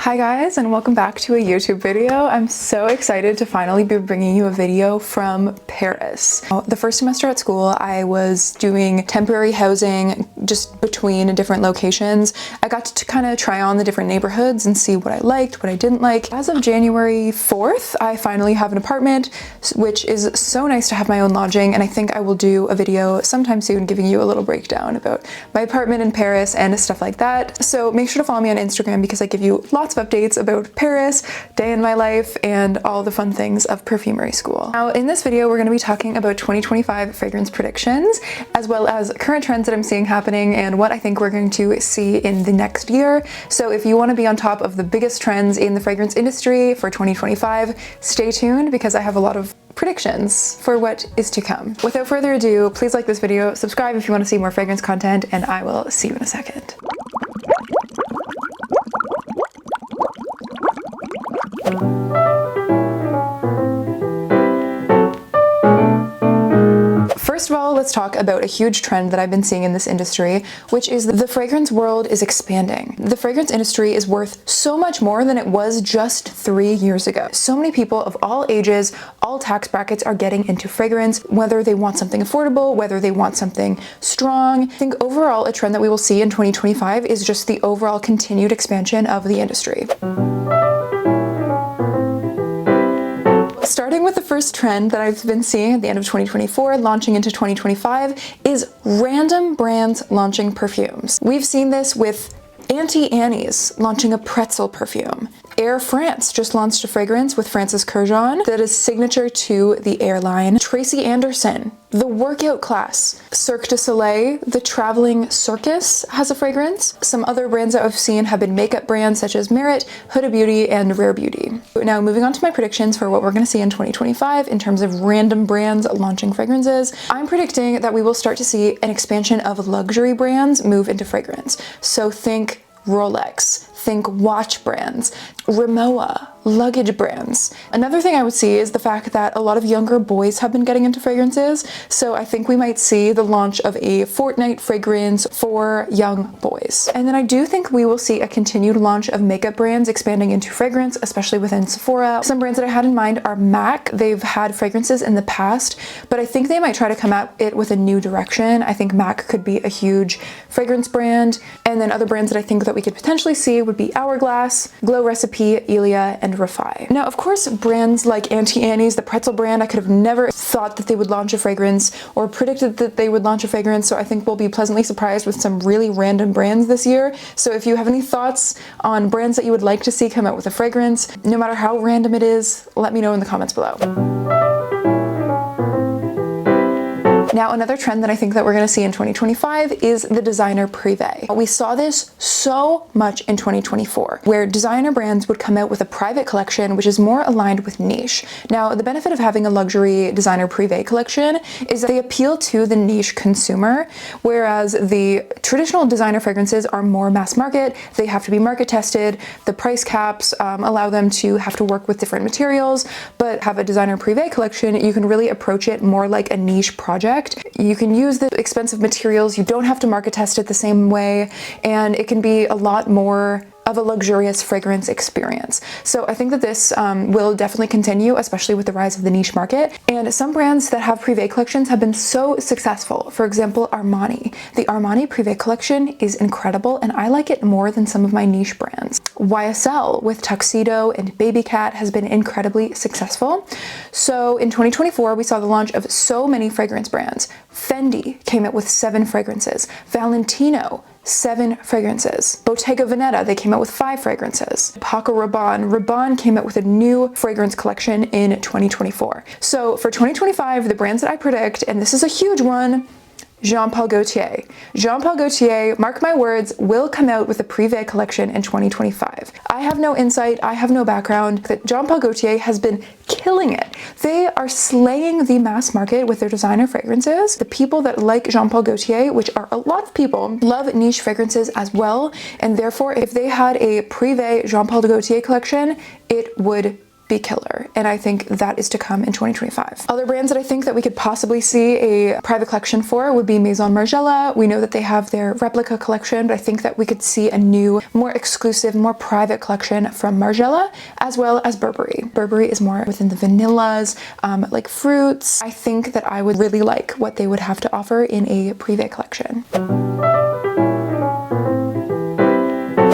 Hi guys, and welcome back to a YouTube video. I'm so excited to finally be bringing you a video from Paris. The first semester at school, I was doing temporary housing just between different locations. I got to kind of try on the different neighborhoods and see what I liked, what I didn't like. As of January 4th, I finally have an apartment, which is so nice to have my own lodging, and I think I will do a video sometime soon giving you a little breakdown about my apartment in Paris and stuff like that. So make sure to follow me on Instagram because I give you lots of updates about Paris, day in my life, and all the fun things of perfumery school. Now in this video, we're going to be talking about 2025 fragrance predictions, as well as current trends that I'm seeing happening and what I think we're going to see in the next year. So if you want to be on top of the biggest trends in the fragrance industry for 2025, stay tuned because I have a lot of predictions for what is to come. Without further ado, please like this video, subscribe if you want to see more fragrance content, and I will see you in a second. First of all, let's talk about a huge trend that I've been seeing in this industry, which is the fragrance world is expanding. The fragrance industry is worth so much more than it was just 3 years ago. So many people of all ages, all tax brackets are getting into fragrance, whether they want something affordable, whether they want something strong. I think overall a trend that we will see in 2025 is just the overall continued expansion of the industry. Starting with the first trend that I've been seeing at the end of 2024, launching into 2025, is random brands launching perfumes. We've seen this with Auntie Annie's launching a pretzel perfume. Air France just launched a fragrance with Francis Kurkdjian that is signature to the airline. Tracy Anderson, the workout class. Cirque du Soleil, the traveling circus, has a fragrance. Some other brands that I've seen have been makeup brands such as Merit, Huda Beauty, and Rare Beauty. Now moving on to my predictions for what we're going to see in 2025 in terms of random brands launching fragrances. I'm predicting that we will start to see an expansion of luxury brands move into fragrance. So think Rolex, think watch brands, Rimowa, luggage brands. Another thing I would see is the fact that a lot of younger boys have been getting into fragrances, so I think we might see the launch of a Fortnite fragrance for young boys. And then I do think we will see a continued launch of makeup brands expanding into fragrance, especially within Sephora. Some brands that I had in mind are MAC. They've had fragrances in the past, but I think they might try to come at it with a new direction. I think MAC could be a huge fragrance brand, and then other brands that I think that we could potentially see would be Hourglass, Glow Recipe, Ilia, and Refy. Now, of course, brands like Auntie Annie's, the pretzel brand, I could have never thought that they would launch a fragrance or predicted that they would launch a fragrance, so I think we'll be pleasantly surprised with some really random brands this year. So if you have any thoughts on brands that you would like to see come out with a fragrance, no matter how random it is, let me know in the comments below. Now, another trend that I think that we're going to see in 2025 is the designer privé. We saw this so much in 2024, where designer brands would come out with a private collection, which is more aligned with niche. Now, the benefit of having a luxury designer privé collection is that they appeal to the niche consumer, whereas the traditional designer fragrances are more mass market. They have to be market tested. The price caps allow them to have to work with different materials, but have a designer privé collection, you can really approach it more like a niche project. You can use the expensive materials, you don't have to market test it the same way, and it can be a lot more of a luxurious fragrance experience. So I think that this will definitely continue, especially with the rise of the niche market. And some brands that have privé collections have been so successful. For example, Armani. The Armani privé collection is incredible, and I like it more than some of my niche brands. YSL with Tuxedo and Baby Cat has been incredibly successful. So in 2024, we saw the launch of so many fragrance brands. Fendi came out with 7 fragrances. Valentino, 7 fragrances. Bottega Veneta, they came out with 5 fragrances. Paco Rabanne came out with a new fragrance collection in 2024. So for 2025, the brands that I predict, and this is a huge one, Jean-Paul Gaultier. Jean-Paul Gaultier, mark my words, will come out with a privé collection in 2025. I have no insight, I have no background, but Jean-Paul Gaultier has been killing it. They are slaying the mass market with their designer fragrances. The people that like Jean-Paul Gaultier, which are a lot of people, love niche fragrances as well, and therefore if they had a privé Jean-Paul Gaultier collection, it would be killer, and I think that is to come in 2025. Other brands that I think that we could possibly see a private collection for would be Maison Margiela. We know that they have their replica collection, but I think that we could see a new, more exclusive, more private collection from Margiela, as well as Burberry. Burberry is more within the vanillas, like fruits. I think that I would really like what they would have to offer in a privé collection.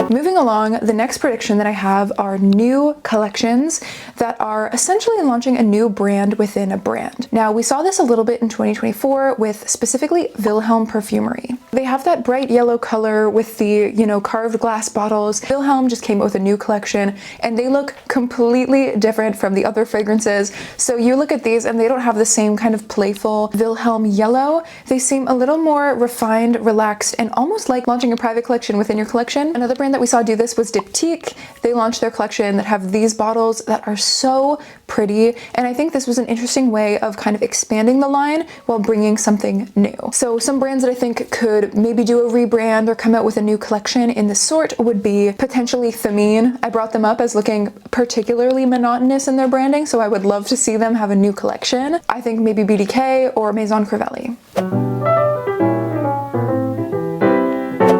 Moving along, the next prediction that I have are new collections that are essentially launching a new brand within a brand. Now, we saw this a little bit in 2024 with specifically Wilhelm Perfumery. They have that bright yellow color with the, carved glass bottles. Wilhelm just came out with a new collection and they look completely different from the other fragrances. So you look at these and they don't have the same kind of playful Wilhelm yellow. They seem a little more refined, relaxed, and almost like launching a private collection within your collection. Another brand that we saw do this was Diptyque. They launched their collection that have these bottles that are so pretty, and I think this was an interesting way of kind of expanding the line while bringing something new. So some brands that I think could maybe do a rebrand or come out with a new collection in this sort would be potentially Femine. I brought them up as looking particularly monotonous in their branding, so I would love to see them have a new collection. I think maybe BDK or Maison Crivelli.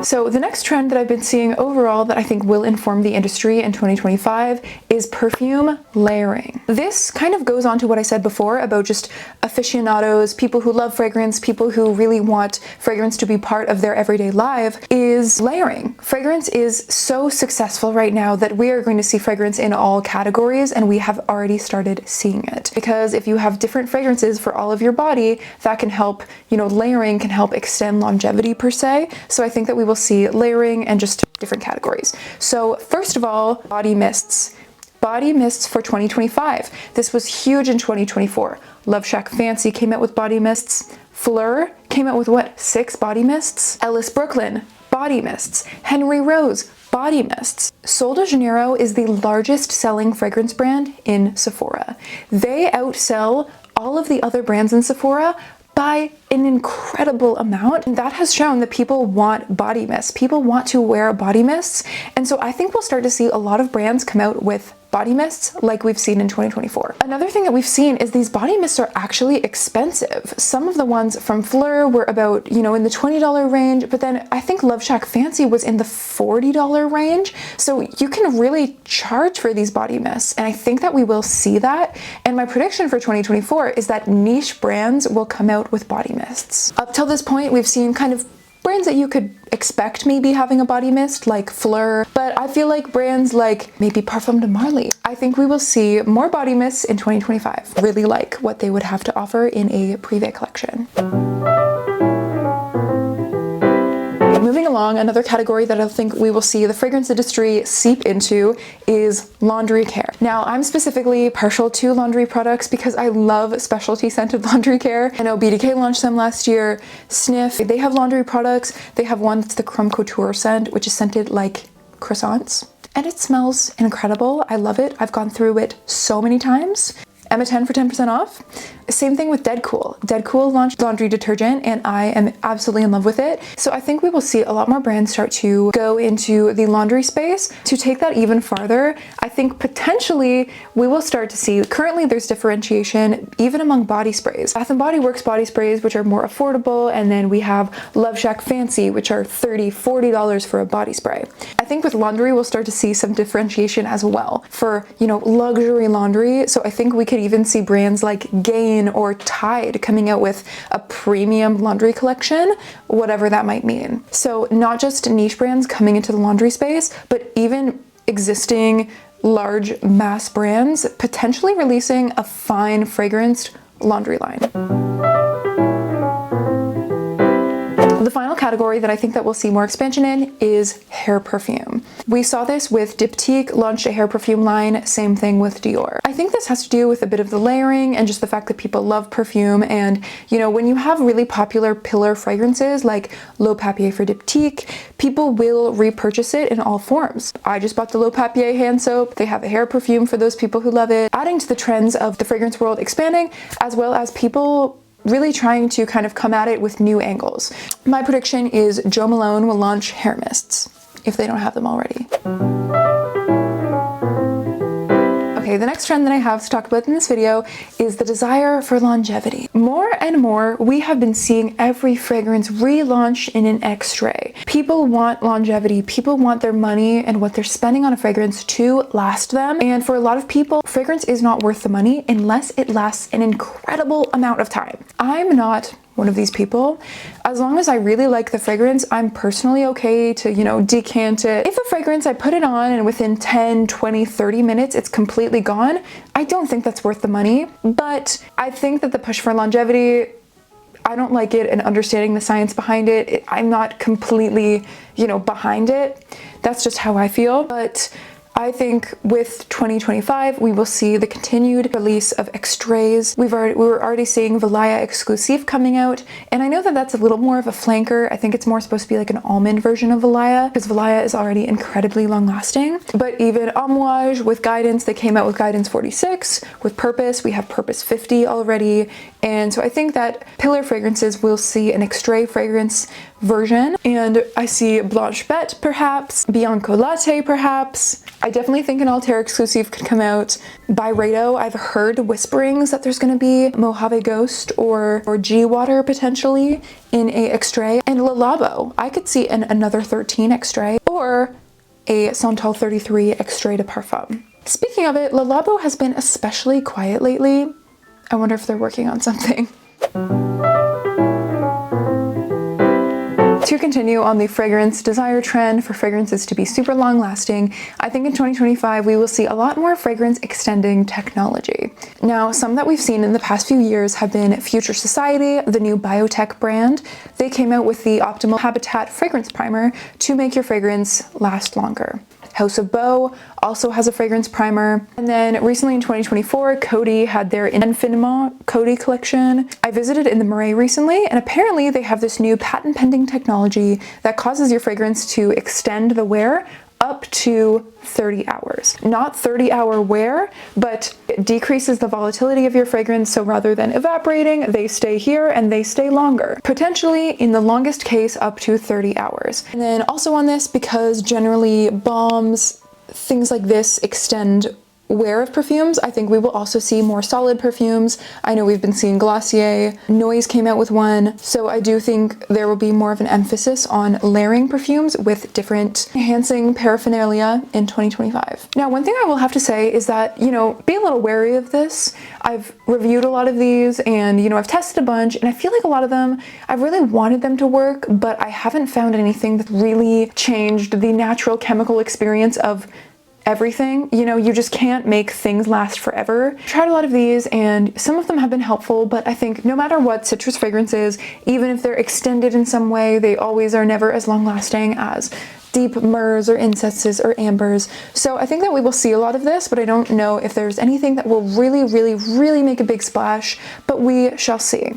So the next trend that I've been seeing overall that I think will inform the industry in 2025 is perfume layering. This kind of goes on to what I said before about just aficionados, people who love fragrance, people who really want fragrance to be part of their everyday life, is layering. Fragrance is so successful right now that we are going to see fragrance in all categories, and we have already started seeing it. Because if you have different fragrances for all of your body, that can help, layering can help extend longevity per se. So I think that we will see layering and just different categories. So first of all, body mists. Body mists for 2025. This was huge in 2024. Love Shack Fancy came out with body mists. Fleur came out with 6 body mists. Ellis Brooklyn, body mists. Henry Rose, body mists. Sol de Janeiro is the largest selling fragrance brand in Sephora. They outsell all of the other brands in Sephora by an incredible amount. And that has shown that people want body mists. People want to wear body mists. And so I think we'll start to see a lot of brands come out with body mists like we've seen in 2024. Another thing that we've seen is these body mists are actually expensive. Some of the ones from Fleur were about, in the $20 range, but then I think Love Shack Fancy was in the $40 range. So you can really charge for these body mists. And I think that we will see that. And my prediction for 2024 is that niche brands will come out with body mists. Up till this point, we've seen kind of brands that you could expect maybe having a body mist like Fleur, but I feel like brands like maybe Parfum de Marly, I think we will see more body mists in 2025. Really like what they would have to offer in a privé collection. Moving along, another category that I think we will see the fragrance industry seep into is laundry care. Now, I'm specifically partial to laundry products because I love specialty scented laundry care. I know BDK launched them last year. Sniff, they have laundry products. They have one that's the Creme Couture scent, which is scented like croissants. And it smells incredible. I love it. I've gone through it so many times. Emma 10 for 10% off. Same thing with Deadcool. Deadcool launched laundry detergent and I am absolutely in love with it. So I think we will see a lot more brands start to go into the laundry space. To take that even farther, I think potentially we will start to see, currently there's differentiation even among body sprays. Bath & Body Works body sprays, which are more affordable, and then we have Love Shack Fancy, which are $30, $40 for a body spray. I think with laundry, we'll start to see some differentiation as well for, luxury laundry. So I think we could even see brands like Gain or Tide coming out with a premium laundry collection, whatever that might mean. So not just niche brands coming into the laundry space, but even existing large mass brands potentially releasing a fine fragranced laundry line. The final category that I think that we'll see more expansion in is hair perfume. We saw this with Diptyque launched a hair perfume line, same thing with Dior. I think this has to do with a bit of the layering and just the fact that people love perfume, and when you have really popular pillar fragrances like L'Eau Papier for Diptyque, people will repurchase it in all forms. I just bought the L'Eau Papier hand soap. They have a hair perfume for those people who love it, adding to the trends of the fragrance world expanding, as well as people really trying to kind of come at it with new angles. My prediction is Jo Malone will launch hair mists, if they don't have them already. Okay, Okay, the next trend that I have to talk about in this video is the desire for longevity. More and more, we have been seeing every fragrance relaunched in an X-ray. People want longevity. People want their money and what they're spending on a fragrance to last them. And for a lot of people, fragrance is not worth the money unless it lasts an incredible amount of time. I'm not one of these people. As long as I really like the fragrance, I'm personally okay to, decant it. If a fragrance, I put it on and within 10, 20, 30 minutes, it's completely gone, I don't think that's worth the money. But I think that the push for longevity, I don't like it, and understanding the science behind it, I'm not completely, behind it. That's just how I feel. But I think with 2025, we will see the continued release of extrays. We were already seeing Valaya Exclusive coming out, and I know that that's a little more of a flanker. I think it's more supposed to be like an almond version of Valaya, because Valaya is already incredibly long lasting. But even Amouage with Guidance, they came out with Guidance 46. With Purpose, we have Purpose 50 already. And so I think that Pillar Fragrances will see an extray fragrance version. And I see Blanche Bette perhaps, Bianco Latte perhaps. I definitely think an Altair exclusive could come out. Byredo, I've heard whisperings that there's going to be Mojave Ghost or G Water potentially in a extray. And Le Labo, I could see another 13 extray or a Santal 33 extray de parfum. Speaking of it, Le Labo has been especially quiet lately. I wonder if they're working on something. To continue on the fragrance desire trend for fragrances to be super long lasting, I think in 2025 we will see a lot more fragrance extending technology. Now, some that we've seen in the past few years have been Future Society, the new biotech brand. They came out with the Optimal Habitat fragrance primer to make your fragrance last longer. House of Beau also has a fragrance primer. And then recently in 2024, Coty had their Infiniment Coty collection. I visited in the Marais recently, and apparently they have this new patent pending technology that causes your fragrance to extend the wear up to 30 hours. Not 30-hour wear, but it decreases the volatility of your fragrance, so rather than evaporating, they stay here and they stay longer. Potentially, in the longest case, up to 30 hours. And then also on this, because generally balms, things like this extend wear of perfumes, I think we will also see more solid perfumes. I know we've been seeing Glossier, Noise came out with one, so I do think there will be more of an emphasis on layering perfumes with different enhancing paraphernalia in 2025. Now, one thing I will have to say is that, be a little wary of this. I've reviewed a lot of these and, I've tested a bunch, and I feel like a lot of them, I've really wanted them to work, but I haven't found anything that really changed the natural chemical experience of everything. You just can't make things last forever. I've tried a lot of these and some of them have been helpful, but I think no matter what citrus fragrance is, even if they're extended in some way, they always are never as long lasting as deep myrrhs or incenses or ambers. So I think that we will see a lot of this, but I don't know if there's anything that will really, really, really make a big splash, but we shall see.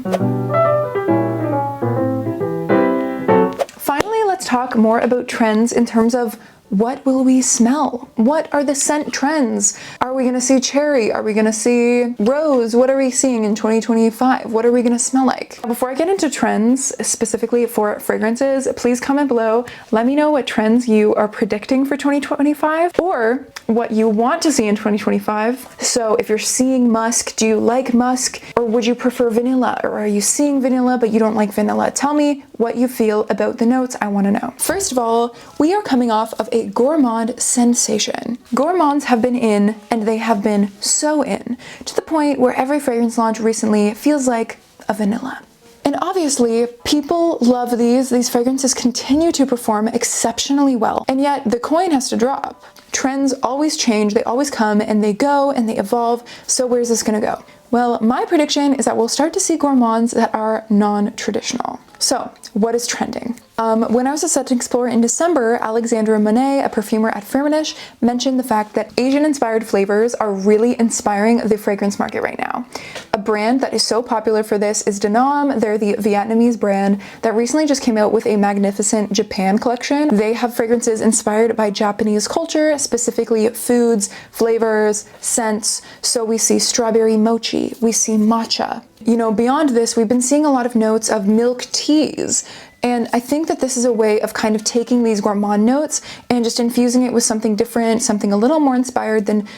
Finally, let's talk more about trends in terms of what will we smell? What are the scent trends? Are we gonna see cherry? Are we gonna see rose? What are we seeing in 2025? What are we gonna smell like? Before I get into trends specifically for fragrances, please comment below. Let me know what trends you are predicting for 2025 or what you want to see in 2025. So if you're seeing musk, do you like musk, or would you prefer vanilla? Or are you seeing vanilla but you don't like vanilla? Tell me what you feel about the notes. I want to know. First of all, we are coming off of a gourmand sensation. Gourmands have been in, and they have been so in, to the point where every fragrance launch recently feels like a vanilla. And obviously, people love these. These fragrances continue to perform exceptionally well. And yet, the coin has to drop. Trends always change, they always come and they go and they evolve. So where's this gonna go? Well, my prediction is that we'll start to see gourmands that are non-traditional. So, what is trending? When I was at Scent Explorer in December, Alexandra Monet, a perfumer at Firmenich, mentioned the fact that Asian-inspired flavors are really inspiring the fragrance market right now. A brand that is so popular for this is Danam. They're the Vietnamese brand that recently just came out with a magnificent Japan collection. They have fragrances inspired by Japanese culture, specifically foods, flavors, scents. So we see strawberry mochi, we see matcha. Beyond this, we've been seeing a lot of notes of milk teas And I think that this is a way of kind of taking these gourmand notes and just infusing it with something different, something a little more inspired than,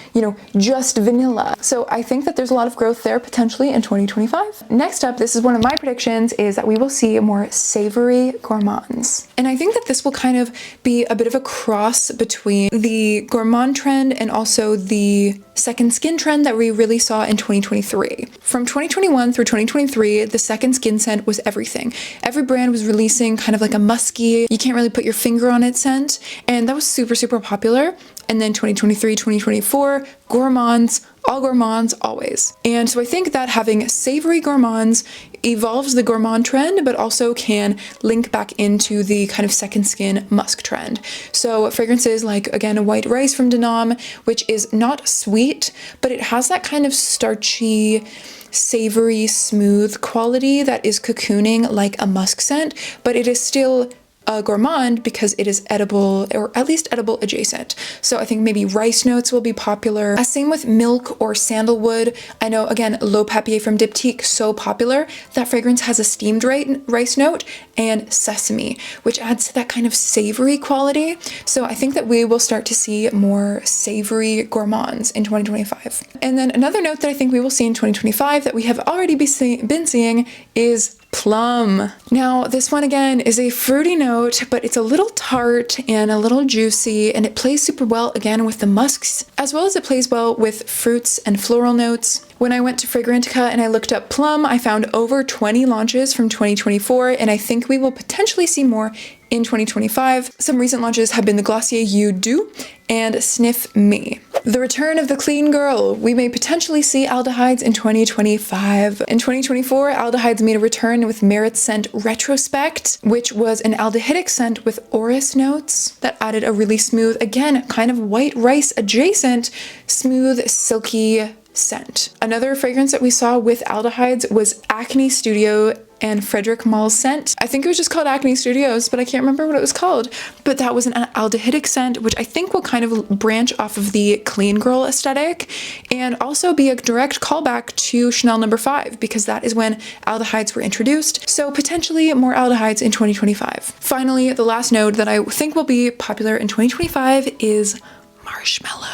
just vanilla. So I think that there's a lot of growth there potentially in 2025. Next up, this is one of my predictions, is that we will see more savory gourmands. And I think that this will kind of be a bit of a cross between the gourmand trend and also the second skin trend that we really saw in 2023. From 2021 through 2023, the second skin scent was everything. Every brand was releasing kind of like a musky, you can't really put your finger on it scent, and that was super, super popular. And then 2023, 2024, gourmands, all gourmands, always. And so I think that having savory gourmands evolves the gourmand trend, but also can link back into the kind of second skin musk trend. So fragrances like, again, a white rice from Denom, which is not sweet, but it has that kind of starchy, savory, smooth quality that is cocooning like a musk scent, but it is still a gourmand because it is edible, or at least edible adjacent. So I think maybe rice notes will be popular. Same with milk or sandalwood. I know, again, L'Eau Papier from Diptyque, so popular. That fragrance has a steamed rice note and sesame, which adds to that kind of savory quality. So I think that we will start to see more savory gourmands in 2025. And then another note that I think we will see in 2025 that we have already been seeing is plum. Now, this one again is a fruity note, but it's a little tart and a little juicy, and it plays super well again with the musks, as well as it plays well with fruits and floral notes. When I went to Fragrantica and I looked up plum, I found over 20 launches from 2024, and I think we will potentially see more in 2025. Some recent launches have been the Glossier You Do and Sniff Me. The return of the clean girl. We may potentially see aldehydes in 2025. In 2024, aldehydes made a return with Merit Scent Retrospect, which was an aldehydic scent with orris notes that added a really smooth, again, kind of white rice adjacent, smooth, silky scent. Another fragrance that we saw with aldehydes was Acne Studio and Frederic Mall's scent. I think it was just called Acne Studios, but I can't remember what it was called. But that was an aldehydic scent, which I think will kind of branch off of the clean girl aesthetic and also be a direct callback to Chanel No. 5, because that is when aldehydes were introduced. So potentially more aldehydes in 2025. Finally, the last note that I think will be popular in 2025 is marshmallow.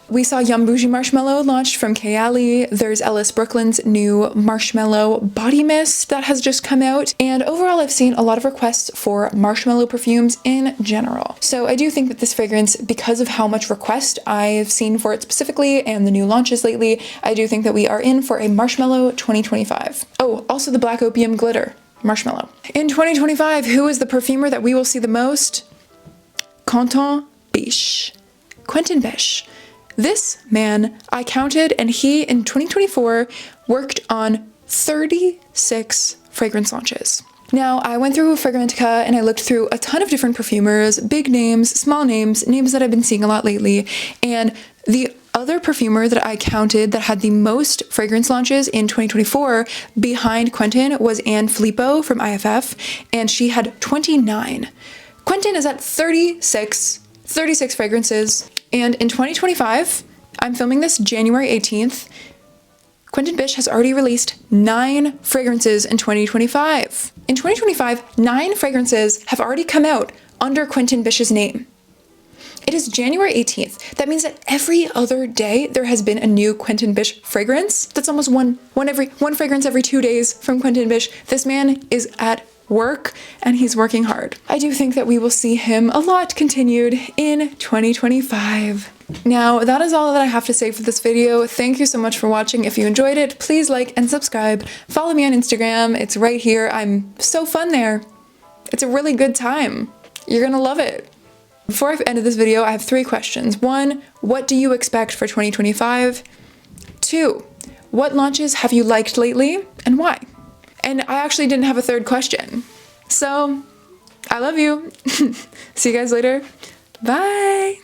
We saw Yum Bougie Marshmallow launched from Kayali. There's Ellis Brooklyn's new Marshmallow Body Mist that has just come out. And overall, I've seen a lot of requests for marshmallow perfumes in general. So I do think that this fragrance, because of how much request I've seen for it specifically and the new launches lately, I do think that we are in for a marshmallow 2025. Oh, also the Black Opium Glitter Marshmallow. In 2025, who is the perfumer that we will see the most? Quentin Biche. Quentin Biche. This man, I counted, and he in 2024 worked on 36 fragrance launches. Now, I went through Fragrantica and I looked through a ton of different perfumers, big names, small names, names that I've been seeing a lot lately, and the other perfumer that I counted that had the most fragrance launches in 2024 behind Quentin was Anne Filippo from IFF, and she had 29. Quentin is at 36 fragrances. And in 2025, I'm filming this January 18th, Quentin Biche has already released 9 fragrances in 2025. In 2025, 9 fragrances have already come out under Quentin Biche's name. It is January 18th. That means that every other day there has been a new Quentin Biche fragrance. That's almost one fragrance every 2 days from Quentin Biche. This man is at work and he's working hard. I do think that we will see him a lot continued in 2025. Now, that is all that I have to say for this video. Thank you so much for watching. If you enjoyed it, please like and subscribe. Follow me on Instagram. It's right here. I'm so fun there. It's a really good time. You're gonna love it. Before I've ended this video, I have 3 questions. 1, what do you expect for 2025? 2, what launches have you liked lately and why? And I actually didn't have a 3rd question. So, I love you. See you guys later. Bye.